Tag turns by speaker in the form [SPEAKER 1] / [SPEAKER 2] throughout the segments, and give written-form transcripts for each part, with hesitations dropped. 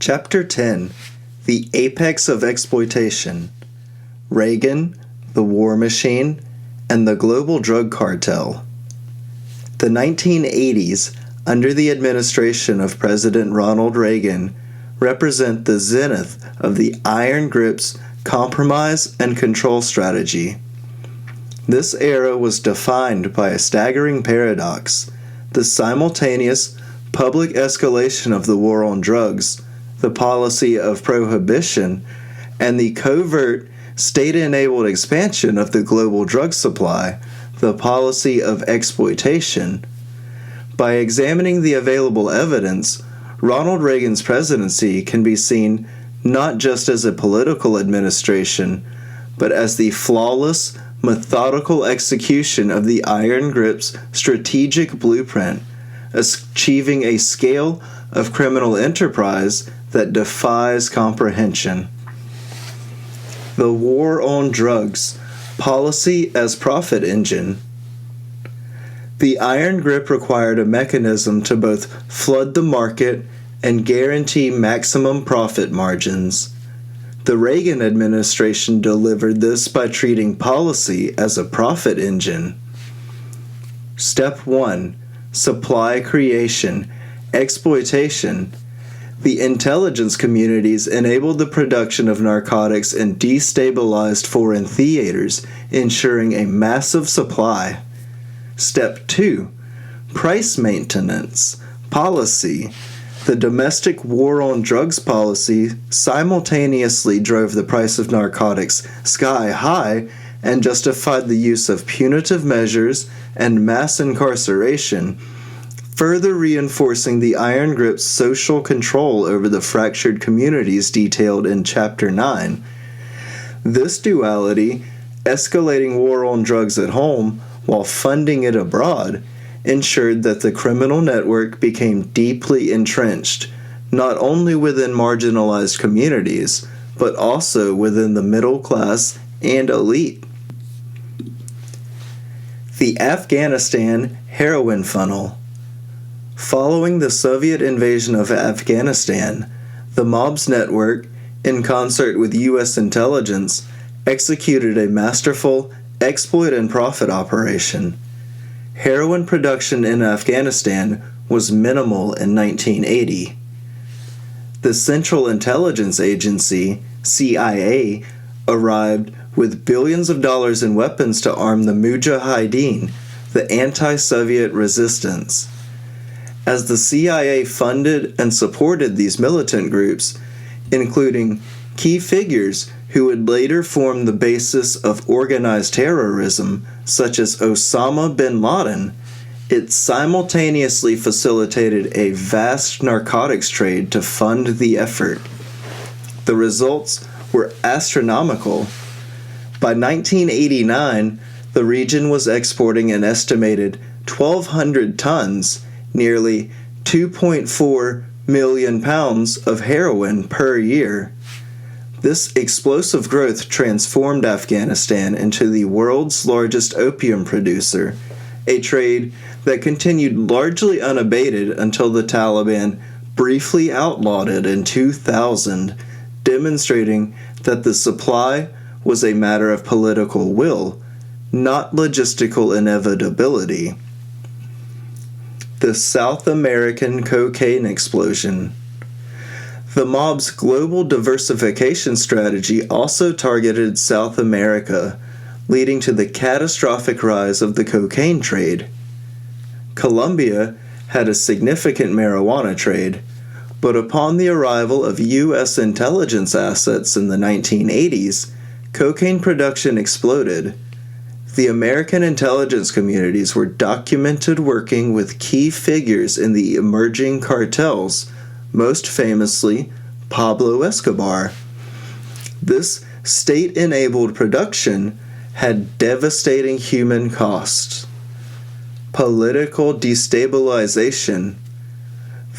[SPEAKER 1] Chapter 10: The Apex of Exploitation. Reagan, the War Machine, and the Global Drug Cartel. The 1980s, under the administration of President Ronald Reagan, represent the zenith of the iron grip's compromise and control strategy. This era was defined by a staggering paradox: the simultaneous public escalation of the war on drugs, the policy of prohibition, and the covert, state-enabled expansion of the global drug supply, the policy of exploitation. By examining the available evidence, Ronald Reagan's presidency can be seen not just as a political administration, but as the flawless, methodical execution of the iron grip's strategic blueprint, achieving a scale of criminal enterprise that defies comprehension. The war on drugs, policy as profit engine. The iron grip required a mechanism to both flood the market and guarantee maximum profit margins. The Reagan administration delivered this by treating policy as a profit engine. Step 1. Supply creation, exploitation. The intelligence communities enabled the production of narcotics in destabilized foreign theaters, ensuring a massive supply. Step 2. Price maintenance, policy. The domestic war on drugs policy simultaneously drove the price of narcotics sky high and justified the use of punitive measures and mass incarceration, further reinforcing the iron grip's social control over the fractured communities detailed in Chapter 9. This duality, escalating war on drugs at home while funding it abroad, ensured that the criminal network became deeply entrenched, not only within marginalized communities, but also within the middle class and elite. The Afghanistan Heroin Funnel. Following the Soviet invasion of Afghanistan, the mob's network, in concert with U.S. intelligence, executed a masterful exploit and profit operation. Heroin production in Afghanistan was minimal in 1980. The Central Intelligence Agency, CIA, arrived with billions of dollars in weapons to arm the Mujahideen, the anti-Soviet resistance. As the CIA funded and supported these militant groups, including key figures who would later form the basis of organized terrorism, such as Osama bin Laden, it simultaneously facilitated a vast narcotics trade to fund the effort. The results were astronomical. By 1989, the region was exporting an estimated 1,200 tons, nearly 2.4 million pounds of heroin per year. This explosive growth transformed Afghanistan into the world's largest opium producer, a trade that continued largely unabated until the Taliban briefly outlawed it in 2000, demonstrating that the supply was a matter of political will, not logistical inevitability. The South American cocaine explosion. The mob's global diversification strategy also targeted South America, leading to the catastrophic rise of the cocaine trade. Colombia had a significant marijuana trade, but upon the arrival of U.S. intelligence assets in the 1980s, cocaine production exploded. The American intelligence communities were documented working with key figures in the emerging cartels, most famously Pablo Escobar. This state-enabled production had devastating human costs. Political destabilization.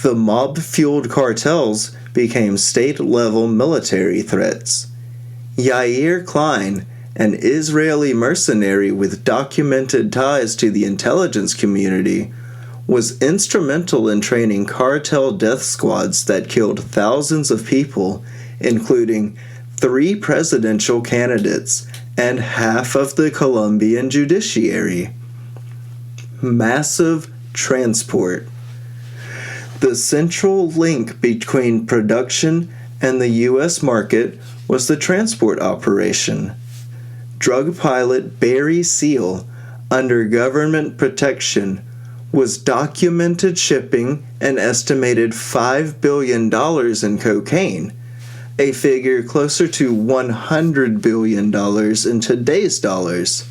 [SPEAKER 1] The mob-fueled cartels became state-level military threats. Yair Klein, an Israeli mercenary with documented ties to the intelligence community, was instrumental in training cartel death squads that killed thousands of people, including 3 presidential candidates and half of the Colombian judiciary. Massive transport. The central link between production and the U.S. market was the transport operation. Drug pilot Barry Seal, under government protection, was documented shipping an estimated $5 billion in cocaine, a figure closer to $100 billion in today's dollars,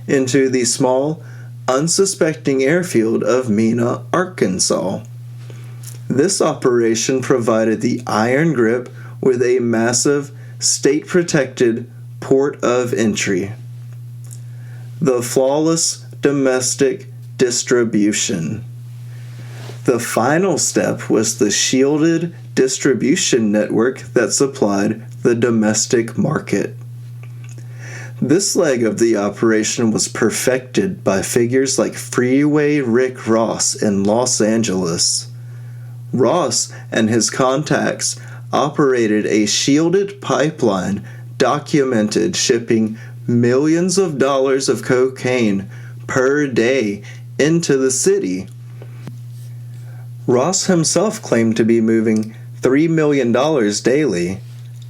[SPEAKER 1] into the small, unsuspecting airfield of Mena, Arkansas. This operation provided the Iron Grip with a massive, state-protected port of entry. The flawless domestic distribution. The final step was the shielded distribution network that supplied the domestic market. This leg of the operation was perfected by figures like Freeway Rick Ross in Los Angeles. Ross and his contacts operated a shielded pipeline documented shipping millions of dollars of cocaine per day into the city. Ross himself claimed to be moving $3 million daily.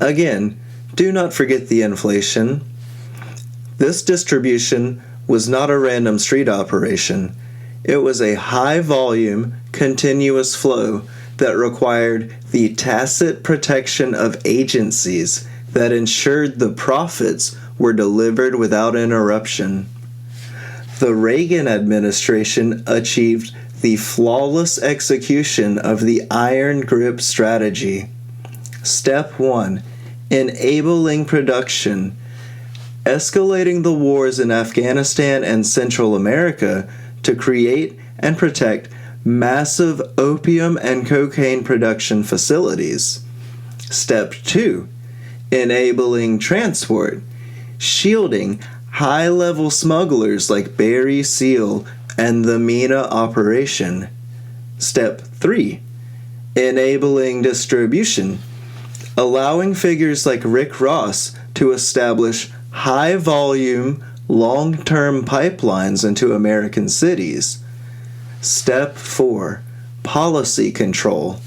[SPEAKER 1] Again, do not forget the inflation. This distribution was not a random street operation. It was a high-volume, continuous flow that required the tacit protection of agencies that ensured the profits were delivered without interruption. The Reagan administration achieved the flawless execution of the Iron Grip strategy. Step 1. Enabling production. Escalating the wars in Afghanistan and Central America to create and protect massive opium and cocaine production facilities. Step 2. Enabling transport. Shielding high-level smugglers like Barry Seal and the Mena operation. Step 3. Enabling distribution. Allowing figures like Rick Ross to establish high-volume, long-term pipelines into American cities. Step 4. Policy control.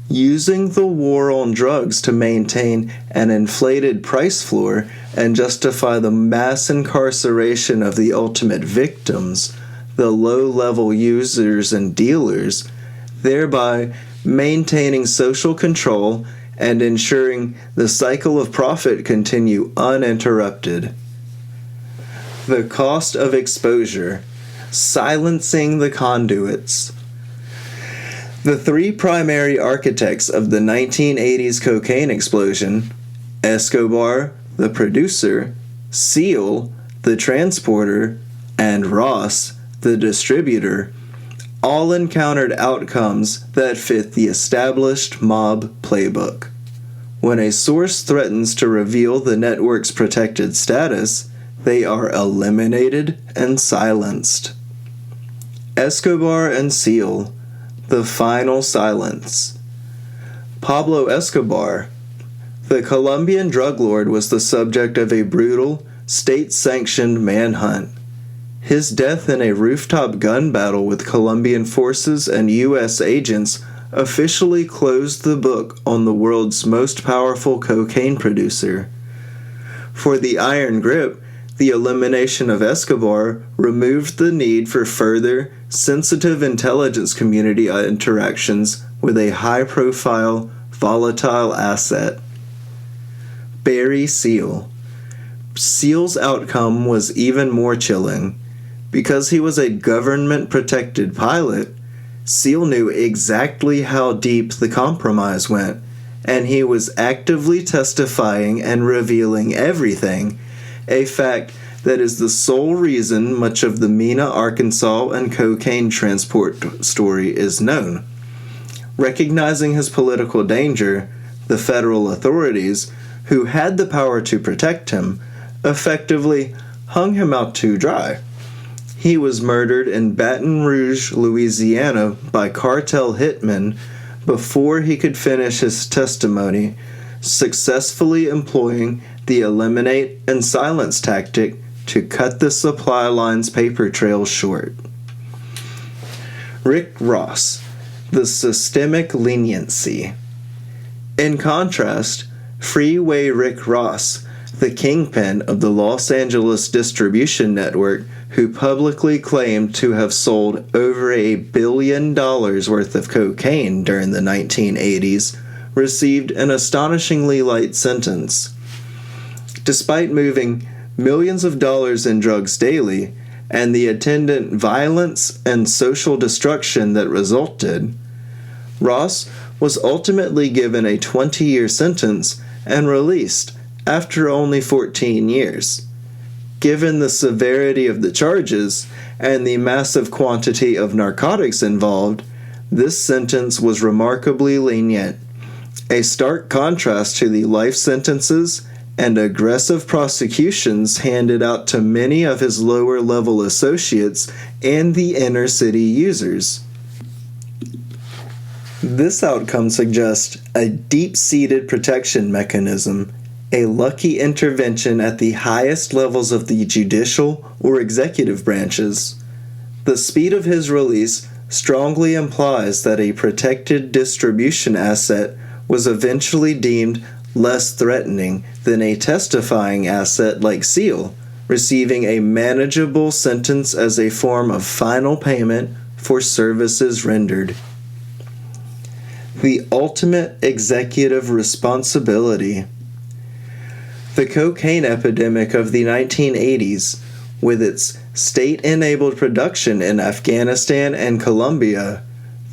[SPEAKER 1] Using the war on drugs to maintain an inflated price floor and justify the mass incarceration of the ultimate victims, the low-level users and dealers, thereby maintaining social control and ensuring the cycle of profit continue uninterrupted. The cost of exposure. Silencing the conduits. The 3 primary architects of the 1980s cocaine explosion, Escobar, the producer, Seal, the transporter, and Ross, the distributor, all encountered outcomes that fit the established mob playbook. When a source threatens to reveal the network's protected status, they are eliminated and silenced. Escobar and Seal, the final silence. Pablo Escobar, the Colombian drug lord, was the subject of a brutal, state-sanctioned manhunt. His death in a rooftop gun battle with Colombian forces and U.S. agents officially closed the book on the world's most powerful cocaine producer. For the Iron Grip, the elimination of Escobar removed the need for further, sensitive intelligence community interactions with a high-profile, volatile asset. Barry Seal. Seal's outcome was even more chilling. Because he was a government-protected pilot, Seal knew exactly how deep the compromise went, and he was actively testifying and revealing everything, a fact that is the sole reason much of the Mena, Arkansas, and cocaine transport story is known. Recognizing his political danger, the federal authorities, who had the power to protect him, effectively hung him out to dry. He was murdered in Baton Rouge, Louisiana by cartel hitmen before he could finish his testimony, successfully employing the eliminate and silence tactic to cut the supply line's paper trail short. Rick Ross, the systemic leniency. In contrast, Freeway Rick Ross, the kingpin of the Los Angeles distribution network, who publicly claimed to have sold over $1 billion worth of cocaine during the 1980s, received an astonishingly light sentence. Despite moving millions of dollars in drugs daily, and the attendant violence and social destruction that resulted, Ross was ultimately given a 20-year sentence and released after only 14 years. Given the severity of the charges and the massive quantity of narcotics involved, this sentence was remarkably lenient, a stark contrast to the life sentences and aggressive prosecutions handed out to many of his lower-level associates and the inner-city users. This outcome suggests a deep-seated protection mechanism, a lucky intervention at the highest levels of the judicial or executive branches. The speed of his release strongly implies that a protected distribution asset was eventually deemed less threatening than a testifying asset like SEAL, receiving a manageable sentence as a form of final payment for services rendered. The ultimate executive responsibility. The cocaine epidemic of the 1980s, with its state-enabled production in Afghanistan and Colombia,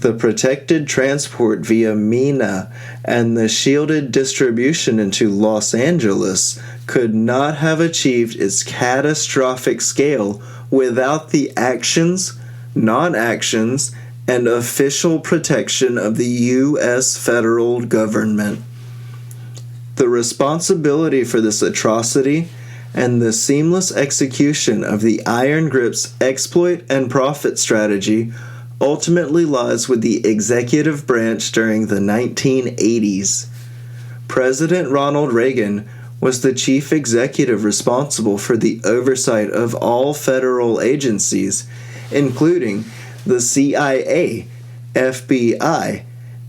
[SPEAKER 1] the protected transport via Mena, and the shielded distribution into Los Angeles could not have achieved its catastrophic scale without the actions, non-actions, and official protection of the U.S. federal government. The responsibility for this atrocity and the seamless execution of the Iron Grip's exploit and profit strategy ultimately lies with the executive branch during the 1980s. President Ronald Reagan was the chief executive responsible for the oversight of all federal agencies, including the CIA, FBI,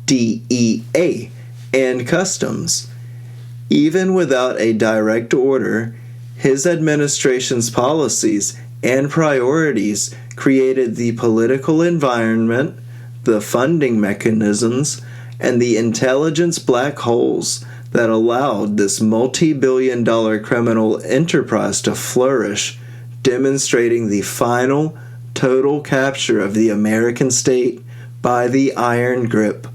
[SPEAKER 1] DEA, and Customs. Even without a direct order, his administration's policies and priorities created the political environment, the funding mechanisms, and the intelligence black holes that allowed this multi-billion-dollar criminal enterprise to flourish, demonstrating the final, total capture of the American state by the Iron Grip.